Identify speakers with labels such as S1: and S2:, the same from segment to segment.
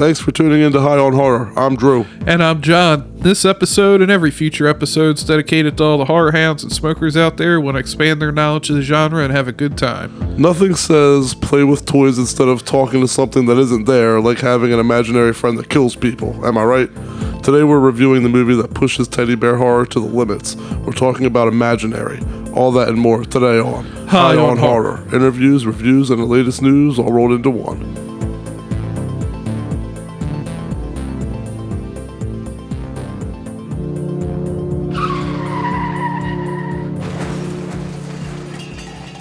S1: Thanks for tuning in to High on Horror. I'm Drew.
S2: And I'm John. This episode and every future episode is dedicated to all the horror hounds and smokers out there who want to expand their knowledge of the genre and have a good time.
S1: Nothing says play with toys instead of talking to something that isn't there, like having an imaginary friend that kills people. Am I right? Today we're reviewing the movie that pushes teddy bear horror to the limits. We're talking about Imaginary. All that and more today on
S2: High on Horror.
S1: Interviews, reviews, and the latest news all rolled into one.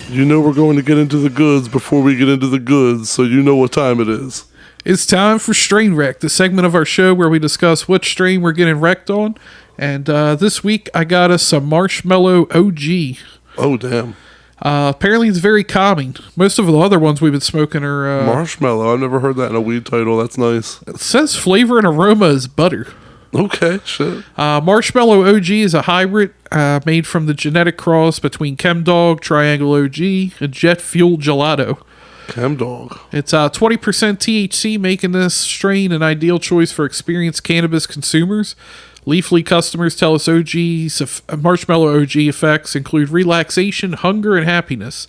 S1: You know we're going to get into the goods before we get into the goods, so you know what time it is.
S2: It's time for Strain Wreck, the segment of our show where we discuss which strain we're getting wrecked on. And this week I got us some Marshmallow OG.
S1: Oh, damn.
S2: Apparently it's very calming. Most of the other ones we've been smoking are...
S1: Marshmallow. I've never heard that in a weed title. That's nice.
S2: It says flavor and aroma is butter.
S1: Okay, shit.
S2: Marshmallow OG is a hybrid made from the genetic cross between Chemdog, Triangle OG, and Jet Fuel Gelato.
S1: Chemdog.
S2: It's 20% THC, making this strain an ideal choice for experienced cannabis consumers. Leafly customers tell us Marshmallow OG effects include relaxation, hunger, and happiness.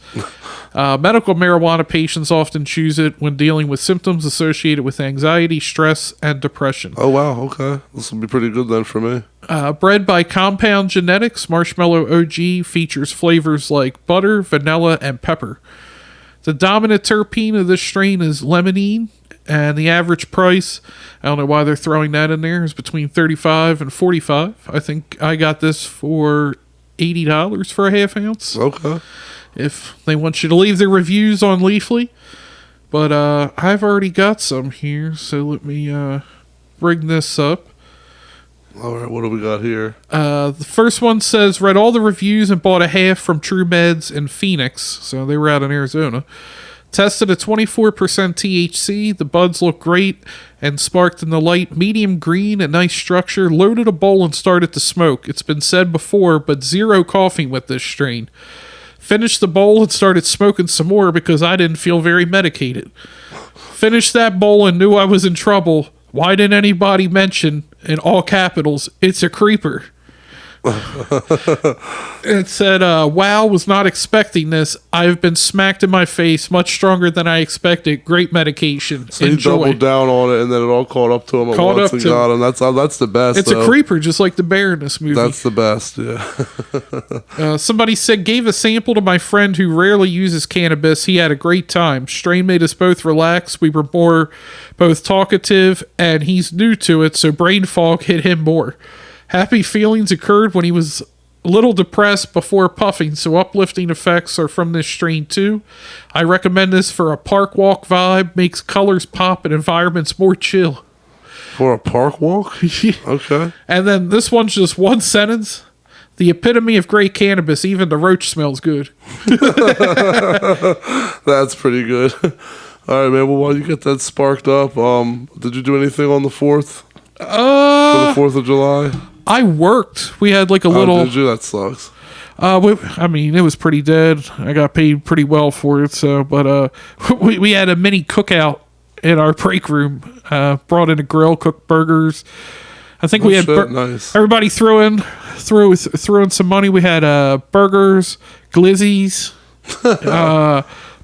S2: Medical marijuana patients often choose it when dealing with symptoms associated with anxiety, stress, and depression.
S1: Oh, wow. Okay. This will be pretty good then for me.
S2: Bred by Compound Genetics, Marshmallow OG features flavors like butter, vanilla, and pepper. The dominant terpene of this strain is limonene, and the average price, I don't know why they're throwing that in there, is between $35 and $45. I think I got this for $80 for a half ounce.
S1: Okay.
S2: If they want you to leave their reviews on Leafly. But I've already got some here, so let me bring this up.
S1: All right, what do we got here?
S2: The first one says, read all the reviews and bought a half from True Meds in Phoenix. So they were out in Arizona. Tested at 24% THC. The buds look great and sparked in the light medium green and nice structure. Loaded a bowl and started to smoke. It's been said before, but zero coughing with this strain. Finished the bowl and started smoking some more because I didn't feel very medicated. Finished that bowl and knew I was in trouble. Why didn't anybody mention, in all capitals, it's a creeper? It said, wow, was not expecting this. I've been smacked in my face much stronger than I expected. Great medication.
S1: So he doubled down on it and then it all caught up to him at once and got him. That's the best.
S2: It's a creeper, just like the bear in this movie.
S1: That's the best, yeah.
S2: Somebody said, gave a sample to my friend who rarely uses cannabis. He had a great time. Strain made us both relax. We were both talkative, and he's new to it, so brain fog hit him more. Happy feelings occurred when he was a little depressed before puffing, so uplifting effects are from this strain too. I recommend this for a park walk vibe, makes colors pop and environments more chill.
S1: For a park walk? Okay.
S2: And then this one's just one sentence. The epitome of great cannabis, even the roach smells good.
S1: That's pretty good. All right, man, well, while you get that sparked up, did you do anything on the 4th? For the 4th of July?
S2: I worked. We had like a little...
S1: Oh, did you? That sucks.
S2: I mean, it was pretty dead. I got paid pretty well for it. So, but we had a mini cookout in our break room. Brought in a grill, cooked burgers. I think we had...
S1: Nice.
S2: Everybody threw in some money. We had burgers, glizzies,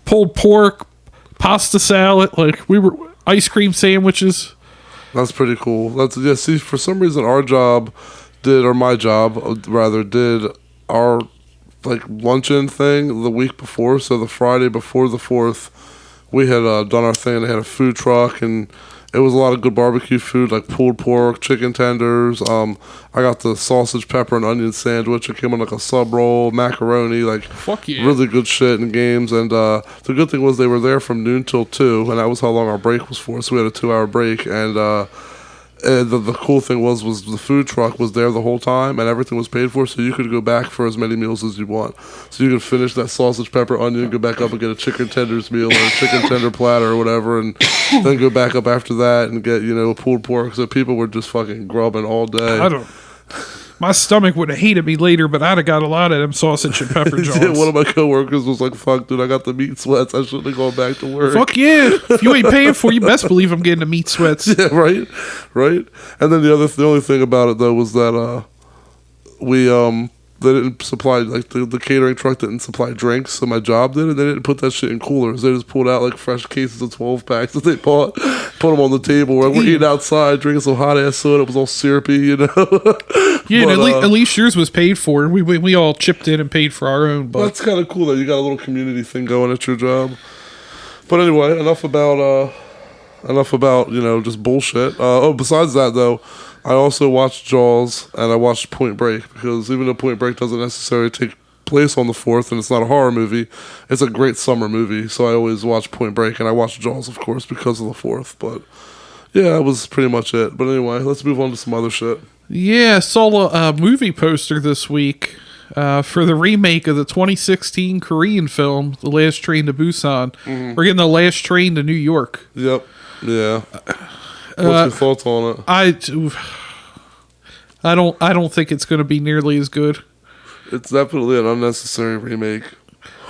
S2: pulled pork, pasta salad. Like, we were... Ice cream sandwiches.
S1: That's pretty cool. See, for some reason my job did our like luncheon thing the week before. So the Friday before the 4th, we had done our thing. They had a food truck and it was a lot of good barbecue food like pulled pork, chicken tenders. I got the sausage, pepper, and onion sandwich. It came on like a sub roll, macaroni, like
S2: fuck yeah,
S1: really good shit and games. And the good thing was they were there from noon till 2, and that was how long our break was for. So we had a 2-hour break. And the cool thing was the food truck was there the whole time, and everything was paid for. So you could go back for as many meals as you want. So you could finish that sausage, pepper, onion, go back up and get a chicken tenders meal or a chicken tender platter or whatever, and then go back up after that and get a pulled pork. So people were just fucking grubbing all day.
S2: My stomach would have hated me later, but I'd have got a lot of them sausage and pepper jaws.
S1: Yeah, one of my coworkers was like, "Fuck, dude, I got the meat sweats. I shouldn't have gone back to work."
S2: Fuck yeah! If you ain't paying for it, you best believe I'm getting the meat sweats.
S1: Yeah, right. And then the only thing about it though was that they didn't supply, like, the catering truck didn't supply drinks, so my job did, and they didn't put that shit in coolers. They just pulled out like fresh cases of 12 packs that they bought, put them on the table. We're eating outside, drinking some hot ass soda. It was all syrupy, you know.
S2: Yeah,
S1: but,
S2: and at least yours was paid for. We all chipped in and paid for our own. But
S1: that's kind of cool though. You got a little community thing going at your job. But anyway, enough about just bullshit. Besides that though, I also watched Jaws and I watched Point Break, because even though Point Break doesn't necessarily take place on the 4th and it's not a horror movie, it's a great summer movie. So I always watch Point Break, and I watched Jaws, of course, because of the 4th. But yeah, that was pretty much it. But anyway, let's move on to some other shit.
S2: yeah, I saw a movie poster this week for the remake of the 2016 Korean film, The Last Train to Busan. We're getting The Last Train to New York.
S1: Yep. Yeah. What's your thoughts on it?
S2: I don't think it's going to be nearly as good.
S1: It's definitely an unnecessary remake.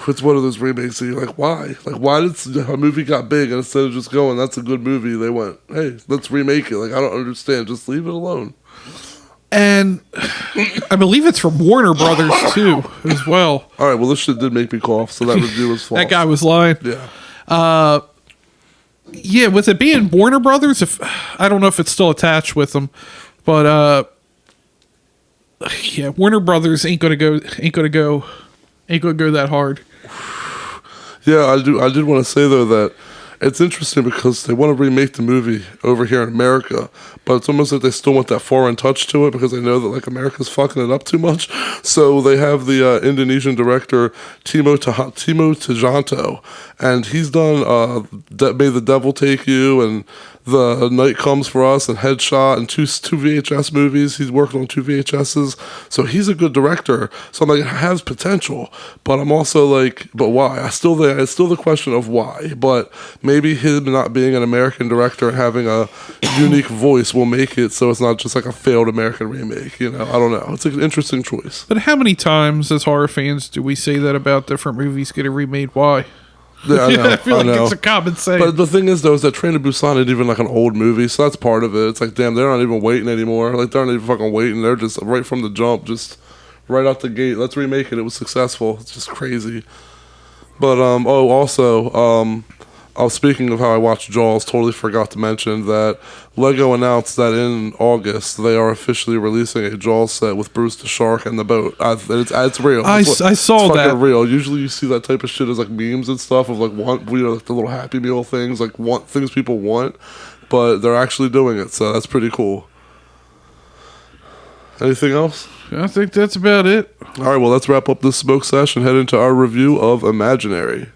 S1: It's one of those remakes that you're like, why? Like, why did a movie got big, and instead of just going, that's a good movie, they went, hey, let's remake it. Like, I don't understand. Just leave it alone.
S2: And I believe it's from Warner Brothers too, as well.
S1: All right, well, this shit did make me cough, so that review was false.
S2: That guy was lying.
S1: Yeah.
S2: Yeah, with it being Warner Brothers, I don't know if it's still attached with them, but yeah, Warner Brothers ain't gonna go that hard.
S1: Yeah, I did want to say though that it's interesting because they want to remake the movie over here in America, but it's almost like they still want that foreign touch to it because they know that like America's fucking it up too much. So they have the Indonesian director Timo Tjahjanto, and he's done May the Devil Take You and The Night Comes for Us and Headshot and two VHS movies. He's working on 2 VHSs, so he's a good director. So I'm like, it has potential, but I'm also like, but why? It's still the question of why. But maybe him not being an American director and having a unique voice will make it so it's not just like a failed American remake. You know, I don't know. It's an interesting choice.
S2: But how many times as horror fans do we say that about different movies getting remade? Why?
S1: Yeah, I know.
S2: I feel like it's a common saying.
S1: But the thing is, though, is that Train to Busan isn't even like an old movie, so that's part of it. It's like, damn, they're not even waiting anymore. Like, they're not even fucking waiting. They're just right from the jump, just right out the gate. Let's remake it. It was successful. It's just crazy. But, speaking of how I watched Jaws, totally forgot to mention that Lego announced that in August they are officially releasing a Jaws set with Bruce the Shark and the boat. It's real.
S2: I saw that.
S1: Fucking real. Usually you see that type of shit as like memes and stuff of like like the little Happy Meal things, like things people want, but they're actually doing it, so that's pretty cool. Anything else?
S2: I think that's about it.
S1: All right, well, let's wrap up this smoke sesh and head into our review of Imaginary.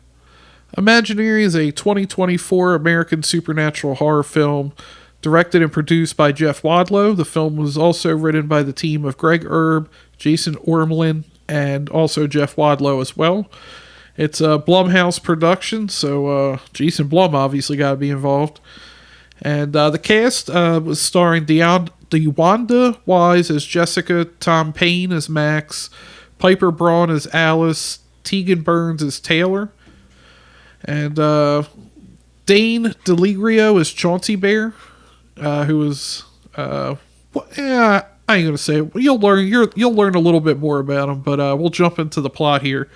S2: Imaginary is a 2024 American supernatural horror film directed and produced by Jeff Wadlow. The film was also written by the team of Greg Erb, Jason Ormlin, and also Jeff Wadlow as well. It's a Blumhouse production, so Jason Blum obviously got to be involved. And the cast was starring DeWanda Wise as Jessica, Tom Payne as Max, Piper Braun as Alice, Tegan Burns as Taylor, and Dane DeLigrio as Chauncey Bear, who was I ain't gonna say it. You'll learn a little bit more about him, but we'll jump into the plot here.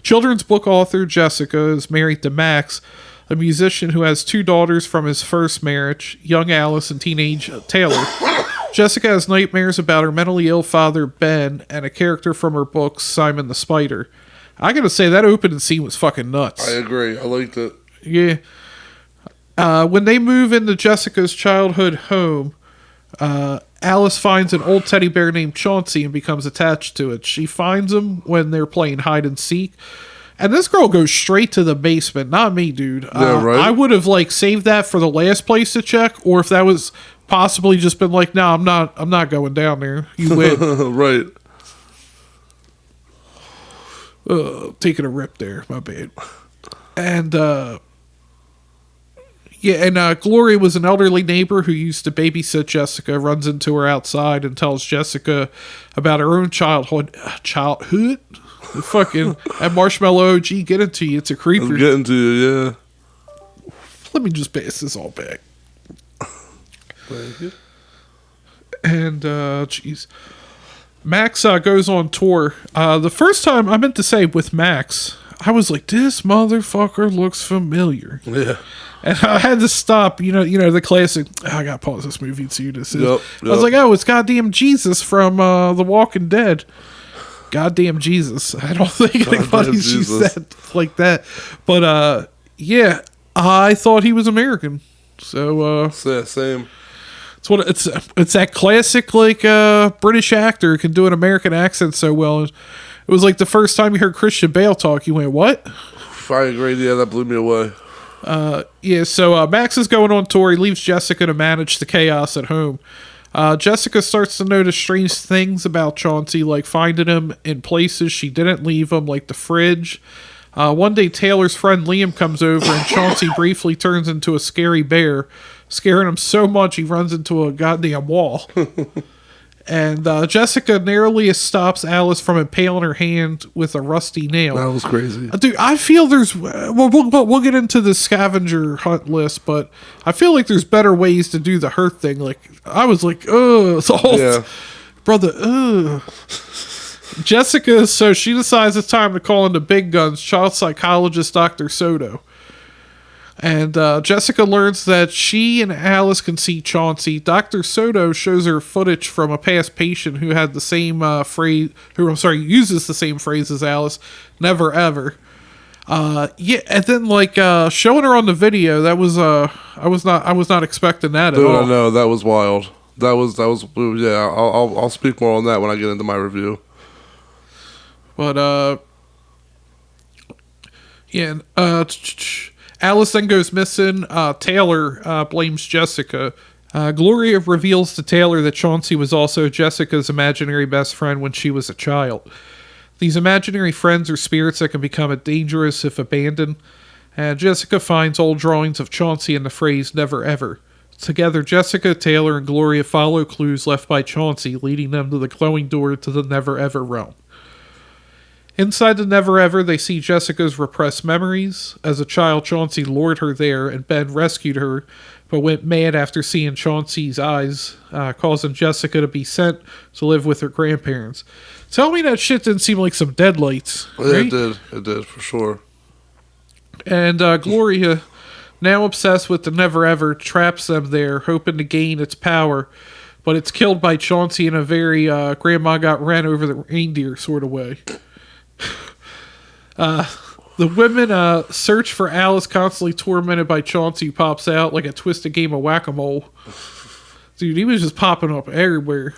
S2: Children's book author Jessica is married to Max, a musician who has 2 daughters from his first marriage, young Alice and teenage Taylor. Jessica has nightmares about her mentally ill father Ben and a character from her book Simon the Spider. I gotta say, that opening scene was fucking nuts.
S1: I agree. I liked it.
S2: Yeah. When they move into Jessica's childhood home, Alice finds an old teddy bear named Chauncey and becomes attached to it. She finds him when they're playing hide and seek. And this girl goes straight to the basement. Not me, dude.
S1: Yeah, right?
S2: I would have saved that for the last place to check, or if that was possibly just been like, no, I'm not going down there. You win.
S1: Right.
S2: Taking a rip there, my bad. And Yeah, and Gloria was an elderly neighbor who used to babysit Jessica, runs into her outside and tells Jessica about her own childhood. Fucking, that Marshmallow OG get into you. It's a creeper.
S1: I'm getting to you, yeah.
S2: Let me just pass this all back.
S1: Thank you.
S2: And, jeez. Max goes on tour. The first time, I meant to say with Max, I was like, this motherfucker looks familiar.
S1: Yeah.
S2: And I had to stop, you know the classic, I gotta pause this movie and see who this is.
S1: Yep.
S2: I was like, oh, it's goddamn Jesus from The Walking Dead. Goddamn Jesus. I don't think anybody's used that like that. But, yeah, I thought he was American. So,
S1: Yeah, same.
S2: It's that classic, like, British actor who can do an American accent so well. It was like the first time you heard Christian Bale talk, you went, what?
S1: I agree, yeah, that blew me away.
S2: Yeah, so Max is going on tour. He leaves Jessica to manage the chaos at home. Jessica starts to notice strange things about Chauncey, like finding him in places she didn't leave him, like the fridge. One day, Taylor's friend Liam comes over, and Chauncey briefly turns into a scary bear, scaring him so much he runs into a goddamn wall. And Jessica narrowly stops Alice from impaling her hand with a rusty nail.
S1: That was crazy.
S2: Dude, I feel there's... We'll get into the scavenger hunt list, but I feel like there's better ways to do the hurt thing. Like, I was like, ugh.
S1: Yeah.
S2: Brother, ugh. Jessica, so she decides it's time to call in the big guns, child psychologist Dr. Soto. And Jessica learns that she and Alice can see Chauncey. Dr. Soto shows her footage from a past patient who had the same uses the same phrase as Alice, never ever. Yeah, and then showing her on the video, that was I was not expecting that at all.
S1: I know, that was wild. That was yeah. I'll speak more on that when I get into my review.
S2: But yeah. Alice then goes missing. Taylor blames Jessica. Gloria reveals to Taylor that Chauncey was also Jessica's imaginary best friend when she was a child. These imaginary friends are spirits that can become dangerous if abandoned. Jessica finds old drawings of Chauncey and the phrase never ever. Together, Jessica, Taylor, and Gloria follow clues left by Chauncey, leading them to the glowing door to the never ever realm. Inside the Never Ever, they see Jessica's repressed memories. As a child, Chauncey lured her there, and Ben rescued her, but went mad after seeing Chauncey's eyes, causing Jessica to be sent to live with her grandparents. Tell me that shit didn't seem like some deadlights. Right?
S1: It did, for sure.
S2: And Gloria, now obsessed with the Never Ever, traps them there, hoping to gain its power, but it's killed by Chauncey in a very grandma got ran over the reindeer sort of way. The women search for Alice, constantly tormented by Chauncey, who pops out like a twisted game of whack-a-mole. Dude, he was just popping up everywhere.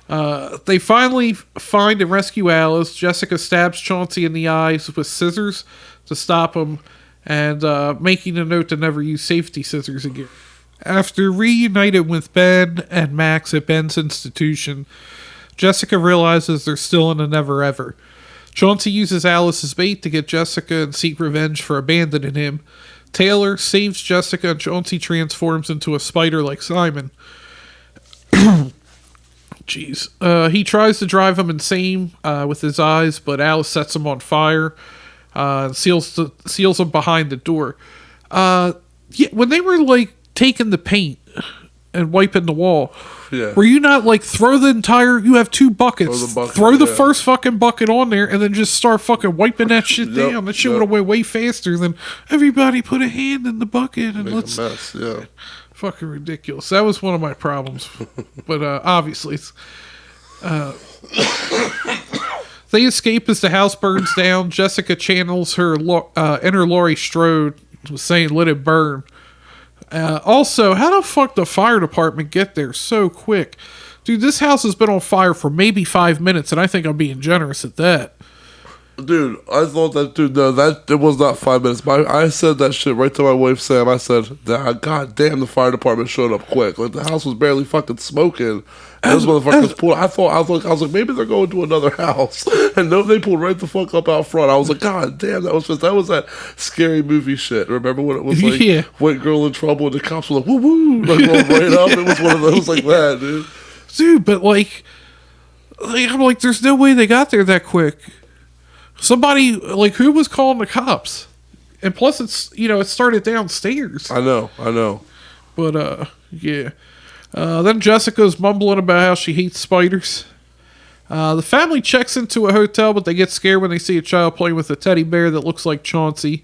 S2: They finally find and rescue Alice. Jessica stabs Chauncey in the eyes with scissors to stop him, and making a note to never use safety scissors again. After reunited with Ben and Max at Ben's institution, Jessica realizes they're still in a Never Ever. Chauncey uses Alice as bait to get Jessica and seek revenge for abandoning him. Taylor saves Jessica, and Chauncey transforms into a spider like Simon. Jeez. He tries to drive him insane with his eyes, but Alice sets him on fire and seals him behind the door. Yeah, when they were taking the paint and wiping the wall,
S1: Yeah.
S2: were you not throw the entire, you have two buckets, throw the first fucking bucket on there and then just start fucking wiping that shit down? That shit would have went way faster than everybody put a hand in the bucket and let's...
S1: a mess, yeah.
S2: Fucking ridiculous. That was one of my problems. But obviously it's... They escape as the house burns down. Jessica channels her inner Laurie Strode, saying let it burn. Also, how the fuck the fire department get there so quick? Dude, this house has been on fire for maybe 5 minutes, and I think I'm being generous at that.
S1: Dude, I thought that, dude, no, that, it was not 5 minutes. I said that shit right to my wife, Sam. I said, God damn, the fire department showed up quick. Like, the house was barely fucking smoking. And those motherfuckers pulled, I was like, maybe they're going to another house. And no, they pulled right the fuck up out front. I was like, God damn, that was that scary movie shit. Remember when it was like,
S2: Yeah.
S1: White girl in trouble and the cops were like, woo woo, like, rolled right up. It was one of those like that, dude.
S2: Dude, but like, I'm like, there's no way they got there that quick. Somebody, like, who was calling the cops? And plus, it's, it started downstairs.
S1: I know.
S2: But, yeah. Then Jessica's mumbling about how she hates spiders. The family checks into a hotel, but they get scared when they see a child playing with a teddy bear that looks like Chauncey.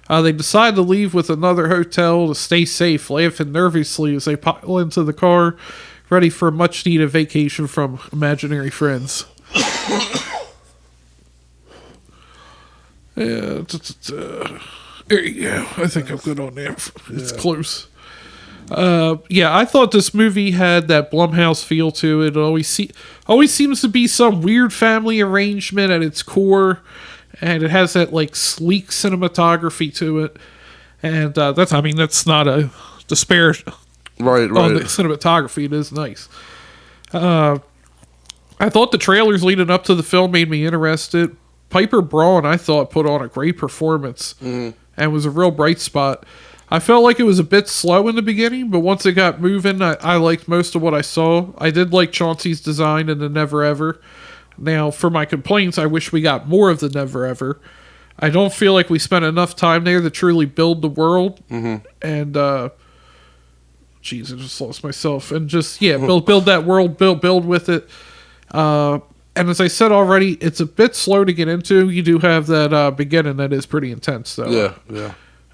S2: They decide to leave with another hotel to stay safe, laughing nervously as they pile into the car, ready for a much-needed vacation from imaginary friends. Yeah, there you go. I think I'm good on that. It's close. I thought this movie had that Blumhouse feel to it. It always seems to be some weird family arrangement at its core, and it has that like sleek cinematography to it. And that's not a disparage
S1: Right.
S2: on the cinematography. It is nice. I thought the trailers leading up to the film made me interested. Piper Braun, I thought, put on a great performance and was a real bright spot. I felt like it was a bit slow in the beginning, but once it got moving, I liked most of what I saw. I did like Chauncey's design in the Never Ever. Now, for my complaints, I wish we got more of the Never Ever. I don't feel like we spent enough time there to truly build the world. Mm-hmm. And, jeez, I just lost myself. And just, build that world, build with it. And as I said already, it's a bit slow to get into. You do have that beginning that is pretty intense, though.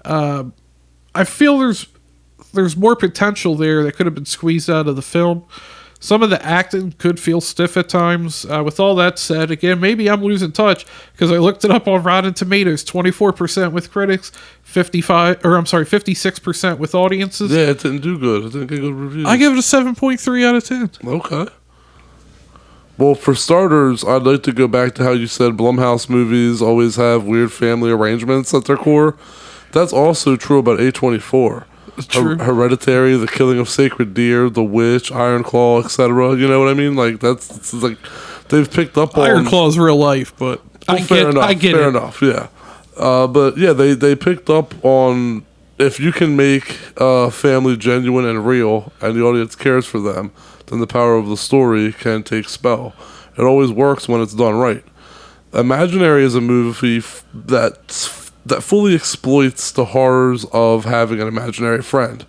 S1: Yeah.
S2: I feel there's more potential there that could have been squeezed out of the film. Some of the acting could feel stiff at times. With all that said, again, maybe I'm losing touch because I looked it up on Rotten Tomatoes. 24% with critics, 56% with audiences.
S1: Yeah, it didn't do good. It didn't get good reviews.
S2: I give it a 7.3 out of 10.
S1: Okay. Well, for starters, I'd like to go back to how you said Blumhouse movies always have weird family arrangements at their core. That's also true about A24.
S2: True.
S1: Hereditary, The Killing of Sacred Deer, The Witch, Iron Claw, etc. You know what I mean? Like, it's like they've picked up on...
S2: Iron Claw's real life, but
S1: fair enough, yeah. But yeah, they picked up on if you can make family genuine and real and the audience cares for them, then the power of the story can take spell. It always works when it's done right. Imaginary is a movie that fully exploits the horrors of having an imaginary friend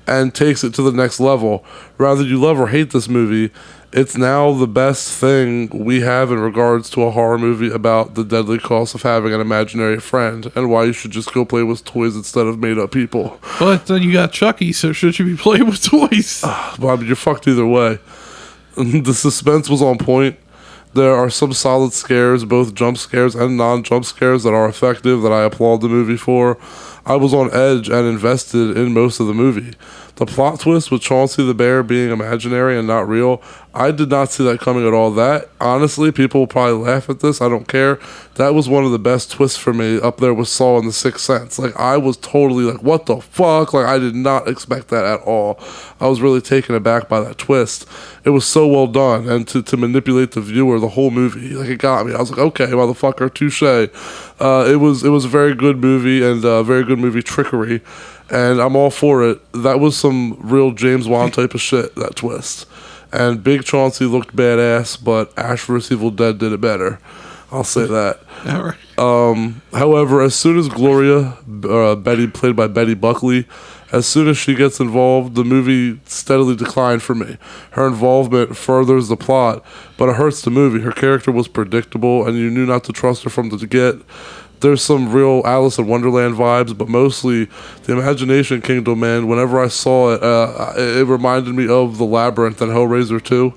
S1: and takes it to the next level. Rather you love or hate this movie, it's now the best thing we have in regards to a horror movie about the deadly cost of having an imaginary friend and why you should just go play with toys instead of made-up people.
S2: But then you got Chucky, so should you be playing with toys?
S1: Well, I mean, you're fucked either way. The suspense was on point. There are some solid scares, both jump scares and non-jump scares, that are effective, that I applaud the movie for. I was on edge and invested in most of the movie. The plot twist with Chauncey the bear being imaginary and not real, I did not see that coming at all. That, honestly, people will probably laugh at this. I don't care. That was one of the best twists for me, up there with Saw and The Sixth Sense. Like, I was totally like, what the fuck? Like, I did not expect that at all. I was really taken aback by that twist. It was so well done, and to manipulate the viewer the whole movie, like, it got me. I was like, okay, motherfucker, touche. It was a very good movie, and very good movie trickery, and I'm all for it. That was some real James Wan type of shit, that twist. And Big Chauncey looked badass, but Ash vs. Evil Dead did it better. I'll say that.
S2: All right.
S1: However, as soon as Gloria, Betty, played by Betty Buckley, as soon as she gets involved, the movie steadily declined for me. Her involvement furthers the plot, but it hurts the movie. Her character was predictable, and you knew not to trust her from the get. There's some real Alice in Wonderland vibes, but mostly the Imagination Kingdom, man. Whenever I saw it, it reminded me of The Labyrinth and Hellraiser 2.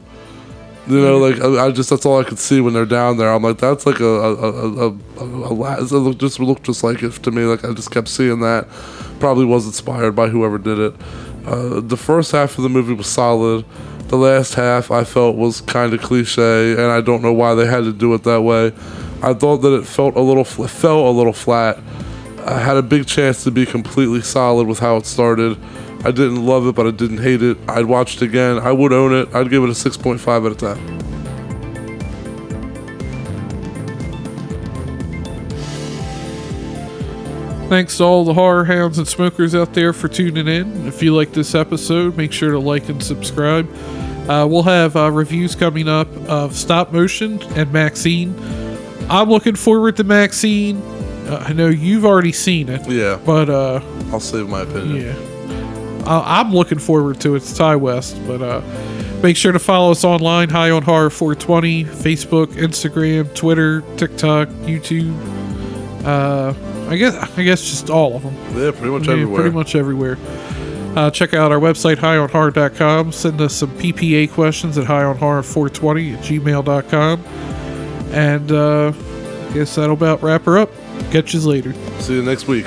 S1: You know, like, I just, that's all I could see when they're down there. I'm like, that's like it just looked just like it to me. Like, I just kept seeing that. Probably was inspired by whoever did it. The first half of the movie was solid. The last half I felt was kind of cliche, and I don't know why they had to do it that way. I thought that it fell a little flat. I had a big chance to be completely solid with how it started. I didn't love it, but I didn't hate it. I'd watch it again. I would own it. I'd give it a 6.5 out of 10.
S2: Thanks to all the horror hounds and smokers out there for tuning in. If you like this episode, make sure to like and subscribe. We'll have reviews coming up of Stop Motion and Maxine. I'm looking forward to Maxine. I know you've already seen it.
S1: Yeah.
S2: But
S1: I'll save my opinion.
S2: Yeah. I'm looking forward to it. It's Ty West. But make sure to follow us online, High on Horror 420, Facebook, Instagram, Twitter, TikTok, YouTube. I guess just all of them.
S1: Yeah, pretty much everywhere.
S2: Pretty much everywhere. Check out our website, highonhorror.com. Send us some PPA questions at highonhorror420@gmail.com. And I guess that'll about wrap her up. Catch you later.
S1: See you next week.